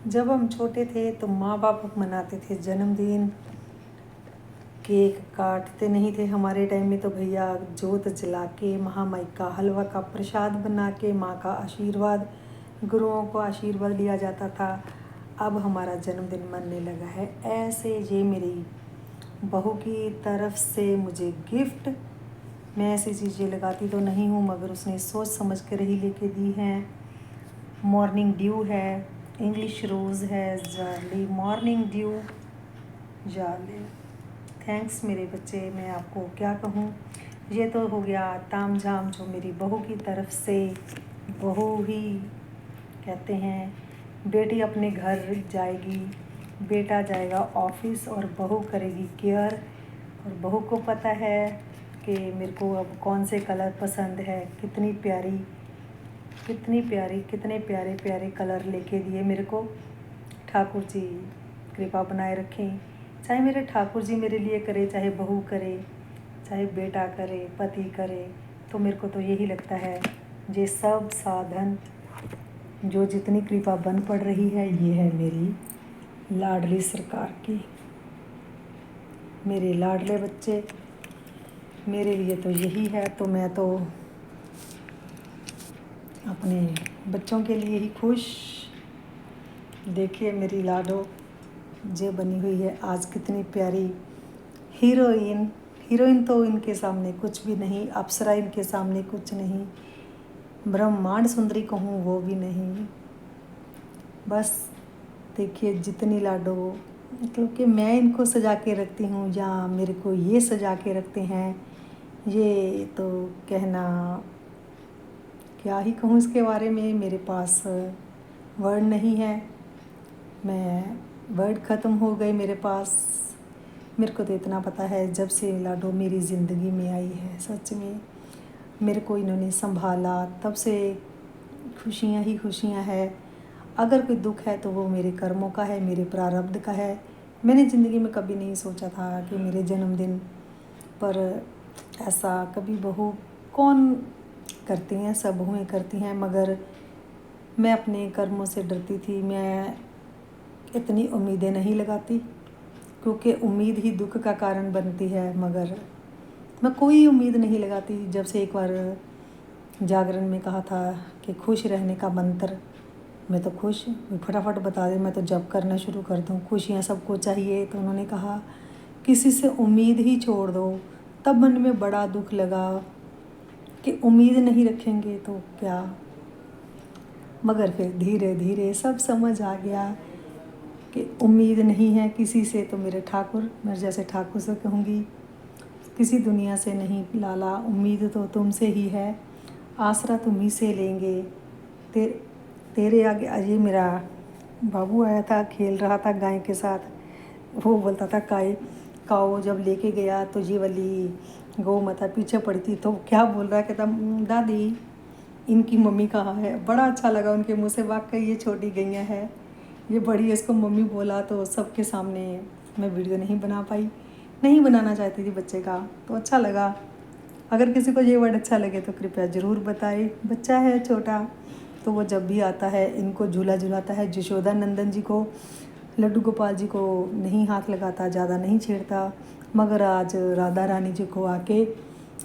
जब हम छोटे थे तो माँ बाप मनाते थे जन्मदिन, केक काटते नहीं थे। हमारे टाइम में तो भैया जोत जला के महामाई का हलवा का प्रसाद बना के माँ का आशीर्वाद, गुरुओं को आशीर्वाद लिया जाता था। अब हमारा जन्मदिन मनने लगा है ऐसे। ये मेरी बहू की तरफ से मुझे गिफ्ट, मैं ऐसी चीज़ें लगाती तो नहीं हूँ मगर उसने सोच समझ कर ही लेके दी हैं। मॉर्निंग ड्यू है, इंग्लिश रोज़ है, जार्ली मॉर्निंग ड्यू जार्ली। थैंक्स मेरे बच्चे, मैं आपको क्या कहूँ। ये तो हो गया ताम झाम जो मेरी बहू की तरफ से। बहू ही कहते हैं बेटी अपने घर जाएगी, बेटा जाएगा ऑफिस और बहू करेगी केयर। और बहू को पता है कि मेरे को अब कौन से कलर पसंद है। कितनी प्यारी कितने प्यारे प्यारे कलर लेके दिए मेरे को। ठाकुर जी कृपा बनाए रखें। चाहे मेरे ठाकुर जी मेरे लिए करे, चाहे बहू करे, चाहे बेटा करे, पति करे, तो मेरे को तो यही लगता है ये सब साधन जो जितनी कृपा बन पड़ रही है ये है मेरी लाडली सरकार की। मेरे लाडले बच्चे मेरे लिए तो यही है। तो मैं तो अपने बच्चों के लिए ही खुश। देखिए मेरी लाडो जे बनी हुई है आज, कितनी प्यारी हीरोइन। हीरोइन तो इनके सामने कुछ भी नहीं, अप्सरा इनके सामने कुछ नहीं, ब्रह्मांड सुंदरी कहूँ वो भी नहीं। बस देखिए जितनी लाडो, मतलब कि मैं इनको सजा के रखती हूँ या मेरे को ये सजा के रखते हैं, ये तो कहना क्या ही कहूँ इसके बारे में। मेरे पास वर्ड नहीं है, मैं वर्ड ख़त्म हो गए मेरे पास। मेरे को तो इतना पता है जब से लाडो मेरी ज़िंदगी में आई है, सच में मेरे को इन्होंने संभाला तब से खुशियाँ ही खुशियाँ है। अगर कोई दुख है तो वो मेरे कर्मों का है, मेरे प्रारब्ध का है। मैंने ज़िंदगी में कभी नहीं सोचा था कि मेरे जन्मदिन पर ऐसा कभी बहू कौन करती हैं, सब बहुएँ करती हैं, मगर मैं अपने कर्मों से डरती थी। मैं इतनी उम्मीदें नहीं लगाती क्योंकि उम्मीद ही दुख का कारण बनती है, मगर मैं कोई उम्मीद नहीं लगाती। जब से एक बार जागरण में कहा था कि खुश रहने का मंत्र, मैं तो खुश फटाफट बता दे, मैं तो जप करना शुरू कर दूँ, खुशियाँ सबको चाहिए। तो उन्होंने कहा किसी से उम्मीद ही छोड़ दो। तब मन में बड़ा दुख लगा कि उम्मीद नहीं रखेंगे तो क्या, मगर फिर धीरे धीरे सब समझ आ गया कि उम्मीद नहीं है किसी से तो मेरे ठाकुर, मैं जैसे ठाकुर से कहूँगी किसी दुनिया से नहीं लाला, उम्मीद तो तुमसे ही है, आसरा तुम ही से लेंगे। तेरे आगे। अजय मेरा बाबू आया था, खेल रहा था गाय के साथ, वो बोलता था काओ जब लेके गया तो ये वाली गौ माता पीछे पड़ी थी, तो क्या बोल रहा है, कहता दादी इनकी मम्मी कहाँ है। बड़ा अच्छा लगा उनके मुँह से, वाकई ये छोटी गैया है, ये बड़ी है, इसको मम्मी बोला। तो सबके सामने मैं वीडियो नहीं बना पाई, नहीं बनाना चाहती थी बच्चे का, तो अच्छा लगा। अगर किसी को ये वर्ड अच्छा लगे तो कृपया ज़रूर बताए। बच्चा है छोटा तो वो जब भी आता है इनको झूला झुलाता है। यशोदा नंदन जी को, लड्डू गोपाल जी को नहीं हाथ लगाता, ज़्यादा नहीं छेड़ता, मगर आज राधा रानी जी को आके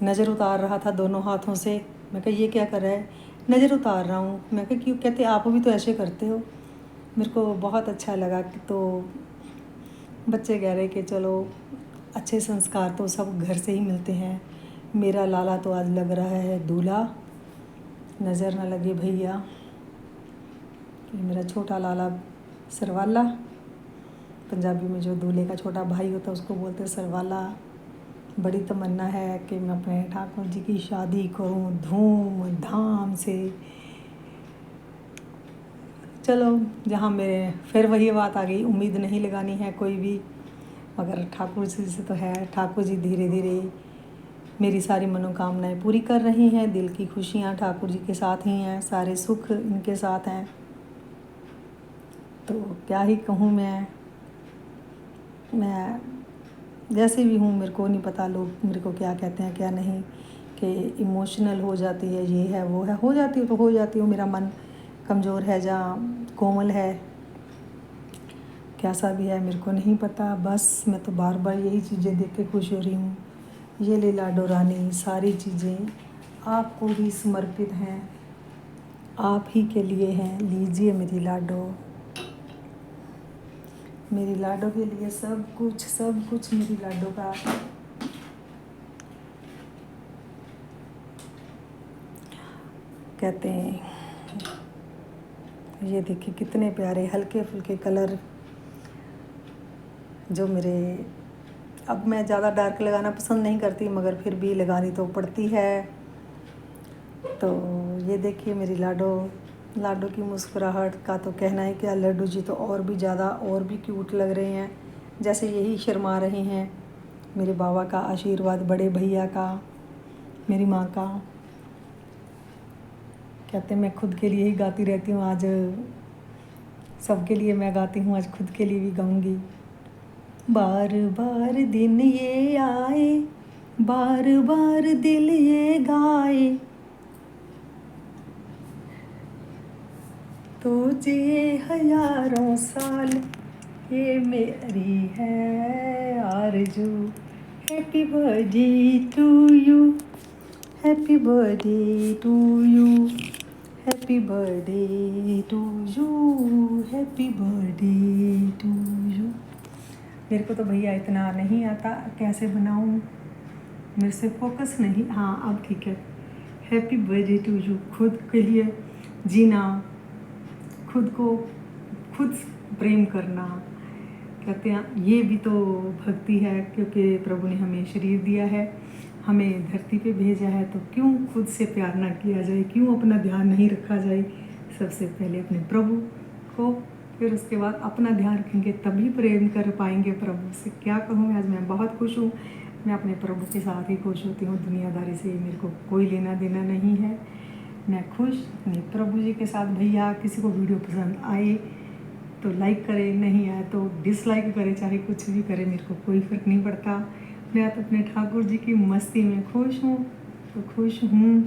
नज़र उतार रहा था दोनों हाथों से। मैं कहा ये क्या कर रहा है, नज़र उतार रहा हूँ। मैं कहा क्यों, कहते आप भी तो ऐसे करते हो। मेरे को बहुत अच्छा लगा कि तो बच्चे कह रहे कि चलो अच्छे संस्कार तो सब घर से ही मिलते हैं। मेरा लाला तो आज लग रहा है दूल्हा, नज़र ना लगे भैया। ये मेरा छोटा लाला सरवाला, पंजाबी में जो दूल्हे का छोटा भाई होता है उसको बोलते हैं सरवाला। बड़ी तमन्ना है कि मैं अपने ठाकुर जी की शादी करूं धूम धाम से। चलो जहाँ मेरे फिर वही बात आ गई, उम्मीद नहीं लगानी है कोई भी, मगर ठाकुर जी से तो है। ठाकुर जी धीरे धीरे मेरी सारी मनोकामनाएं पूरी कर रही हैं। दिल की खुशियाँ ठाकुर जी के साथ ही हैं, सारे सुख इनके साथ हैं। तो क्या ही कहूँ मैं जैसे भी हूँ, मेरे को नहीं पता लोग मेरे को क्या कहते हैं क्या नहीं, कि इमोशनल हो जाती है, ये है वो है, हो जाती हूँ तो हो जाती हूँ। मेरा मन कमज़ोर है जहाँ कोमल है, कैसा भी है मेरे को नहीं पता, बस मैं तो बार बार यही चीज़ें देख के खुश हो रही हूँ। ये ले लाडो रानी, सारी चीज़ें आपको ही समर्पित हैं, आप ही के लिए हैं। लीजिए मेरी लाडो, मेरी लाडो के लिए सब कुछ मेरी लाडो का। कहते हैं, ये देखिए कितने प्यारे हल्के फुल्के कलर, जो मेरे, अब मैं ज़्यादा डार्क लगाना पसंद नहीं करती, मगर फिर भी लगानी तो पड़ती है। तो ये देखिए मेरी लाडो, लाडो की मुस्कुराहट का तो कहना है क्या, लड्डू जी तो और भी ज़्यादा और भी क्यूट लग रहे हैं, जैसे यही शर्मा रहे हैं। मेरे बाबा का आशीर्वाद, बड़े भैया का, मेरी माँ का। कहते मैं खुद के लिए ही गाती रहती हूँ, आज सबके लिए मैं गाती हूँ, आज खुद के लिए भी गाऊँगी। बार बार दिन ये आए, बार बार दिल ये गाए, तो जिए हजारों साल, ये मेरी है आरज़ू। Happy birthday to you, happy birthday to you, happy birthday to you, happy birthday to you. मेरे को तो भैया इतना नहीं आता, कैसे बनाऊँ, मेरे से फोकस नहीं। हाँ अब ठीक है। हैप्पी बर्थडे टू यू, खुद के लिए जीना, खुद को खुद प्रेम करना। कहते हैं ये भी तो भक्ति है, क्योंकि प्रभु ने हमें शरीर दिया है, हमें धरती पे भेजा है, तो क्यों खुद से प्यार ना किया जाए, क्यों अपना ध्यान नहीं रखा जाए। सबसे पहले अपने प्रभु को, फिर उसके बाद अपना ध्यान रखेंगे, तभी प्रेम कर पाएंगे प्रभु से। क्या कहूँ, आज मैं बहुत खुश हूँ, मैं अपने प्रभु के साथ ही खुश होती हूँ, दुनियादारी से मेरे को कोई लेना देना नहीं है। मैं खुश अपने प्रभु जी के साथ। भैया किसी को वीडियो पसंद आए तो लाइक करे, नहीं आए तो डिसलाइक करे, चाहे कुछ भी करे, मेरे को कोई फ़र्क नहीं पड़ता। मैं तो अपने ठाकुर जी की मस्ती में खुश हूँ, तो खुश हूँ।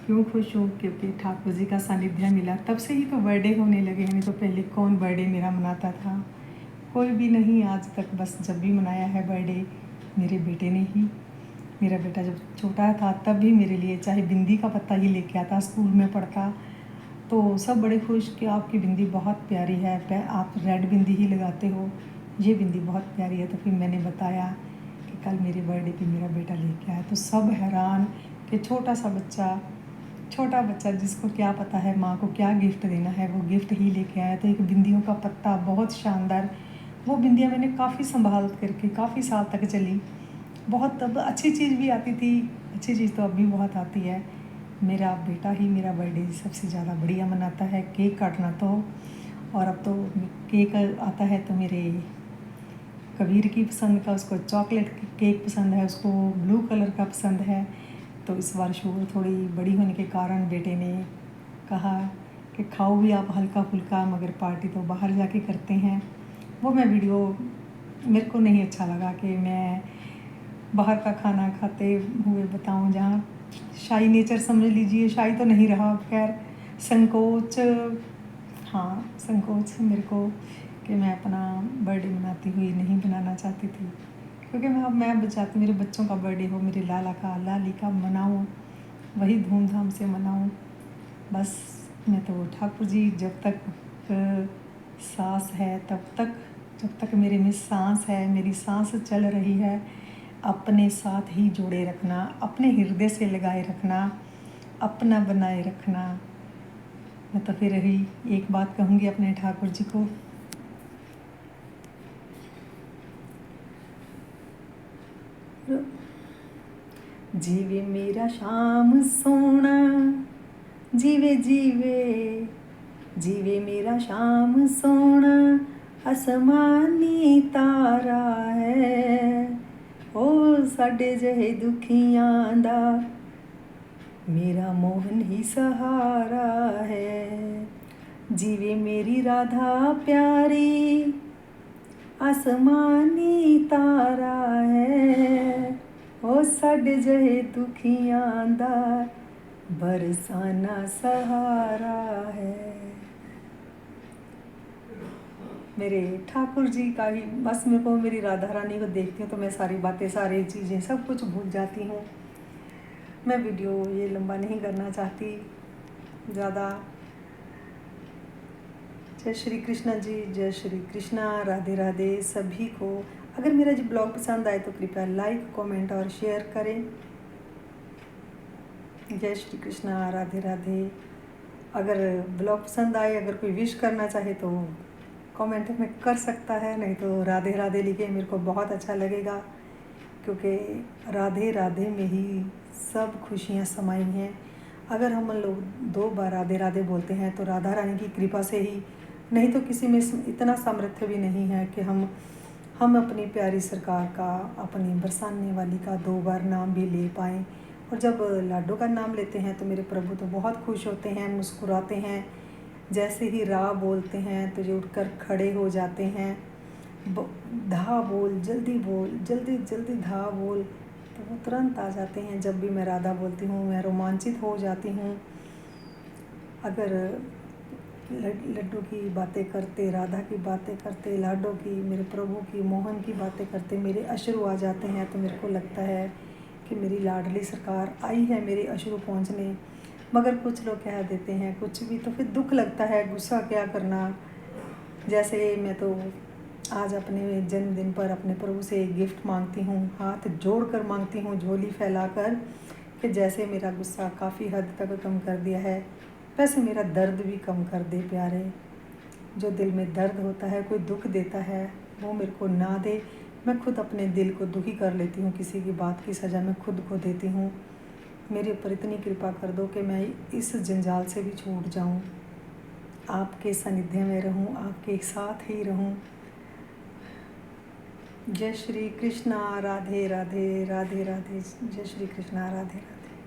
क्यों खुश हूँ, क्योंकि ठाकुर जी का सानिध्य मिला, तब से ही तो बर्थडे होने लगे हैं। नहीं तो पहले कौन बर्थडे मेरा मनाता था, कोई भी नहीं आज तक। बस जब भी मनाया है बर्थडे मेरे बेटे ने ही। मेरा बेटा जब छोटा था तब भी मेरे लिए चाहे बिंदी का पत्ता ही लेके आता, स्कूल में पढ़ता तो सब बड़े खुश कि आपकी बिंदी बहुत प्यारी है, आप रेड बिंदी ही लगाते हो, ये बिंदी बहुत प्यारी है। तो फिर मैंने बताया कि कल मेरे बर्थडे पे मेरा बेटा लेके आया, तो सब हैरान कि छोटा बच्चा जिसको क्या पता है माँ को क्या गिफ्ट देना है, वो गिफ्ट ही लेके आया। तो एक बिंदियों का पत्ता बहुत शानदार, वो बिंदियाँ मैंने काफ़ी संभाल करके काफ़ी साल तक चली। बहुत तब अच्छी चीज़ भी आती थी, अच्छी चीज़ तो अब भी बहुत आती है। मेरा बेटा ही मेरा बर्थडे सबसे ज़्यादा बढ़िया मनाता है, केक काटना तो। और अब तो केक आता है तो मेरे कबीर की पसंद का, उसको चॉकलेट केक पसंद है, उसको ब्लू कलर का पसंद है। तो इस बार शुगर थोड़ी बड़ी होने के कारण बेटे ने कहा कि खाओ भी आप हल्का फुल्का, मगर पार्टी तो बाहर जाके करते हैं। वो मैं वीडियो, मेरे को नहीं अच्छा लगा कि मैं बाहर का खाना खाते हुए बताऊं, जहाँ शाही नेचर समझ लीजिए, शाही तो नहीं रहा, खैर संकोच, हाँ संकोच मेरे को कि मैं अपना बर्थडे मनाती हुई नहीं बनाना चाहती थी। क्योंकि मैं चाहती मेरे बच्चों का बर्थडे हो, मेरे लाला का लाली का मनाऊँ, वही धूमधाम से मनाऊँ। बस मैं तो ठाकुर जी, जब तक सांस है तब तक, जब तक मेरे में सांस है, मेरी सांस चल रही है, अपने साथ ही जोड़े रखना, अपने हृदय से लगाए रखना, अपना बनाए रखना। मैं तो फिर ही एक बात कहूँगी अपने ठाकुर जी को, जीवे मेरा श्याम सोना, जीवे जीवे जीवे मेरा श्याम सोना, आसमानी तारा है, ओ साडे जहे दुखियां दा मेरा मोहन ही सहारा है। जीवे मेरी राधा प्यारी, आसमानी तारा है, ओ साडे जहे दुखियां दा बरसाना सहारा है। मेरे ठाकुर जी का ही, बस मेरे को मेरी राधा रानी को देखती हूँ तो मैं सारी बातें, सारी चीज़ें, सब कुछ भूल जाती हूँ। मैं वीडियो ये लंबा नहीं करना चाहती ज़्यादा। जय श्री कृष्णा जी, जय श्री कृष्णा, राधे राधे सभी को। अगर मेरा जी ब्लॉग पसंद आए तो कृपया लाइक, कमेंट और शेयर करें। जय श्री कृष्णा, राधे राधे। अगर ब्लॉग पसंद आए, अगर कोई विश करना चाहे तो कमेंट में कर सकता है, नहीं तो राधे राधे लिखे, मेरे को बहुत अच्छा लगेगा, क्योंकि राधे राधे में ही सब खुशियाँ समाई हैं। अगर हम लोग 2 बार राधे राधे बोलते हैं तो राधा रानी की कृपा से ही, नहीं तो किसी में इतना सामर्थ्य भी नहीं है कि हम अपनी प्यारी सरकार का, अपनी बरसाने वाली का 2 बार नाम भी ले पाएँ। और जब लाडो का नाम लेते हैं तो मेरे प्रभु तो बहुत खुश होते हैं, मुस्कुराते हैं। जैसे ही रा बोलते हैं तो ये उठकर खड़े हो जाते हैं। धा बोल, जल्दी जल्दी धा बोल, तो वो तुरंत आ जाते हैं। जब भी मैं राधा बोलती हूँ मैं रोमांचित हो जाती हूँ। अगर लड्डू की बातें करते, राधा की बातें करते, लाडो की, मेरे प्रभु की, मोहन की बातें करते मेरे अश्रु आ जाते हैं, तो मेरे को लगता है कि मेरी लाडली सरकार आई है मेरे अश्रु पहुँचने। मगर कुछ लोग कह देते हैं कुछ भी, तो फिर दुख लगता है, गुस्सा क्या करना। जैसे मैं तो आज अपने जन्मदिन पर अपने प्रभु से एक गिफ्ट मांगती हूँ, हाथ जोड़ कर मांगती हूँ, झोली फैलाकर, कि जैसे मेरा गुस्सा काफ़ी हद तक कम कर दिया है, वैसे मेरा दर्द भी कम कर दे प्यारे। जो दिल में दर्द होता है, कोई दुख देता है, वो मेरे को ना दे। मैं खुद अपने दिल को दुखी कर लेती हूँ, किसी की बात की सज़ा मैं खुद को देती हूँ। मेरे ऊपर इतनी कृपा कर दो कि मैं इस जंजाल से भी छूट जाऊँ, आपके सानिध्य में रहूँ, आपके साथ ही रहूँ। जय श्री कृष्णा, राधे राधे, राधे राधे, जय श्री कृष्णा, राधे राधे।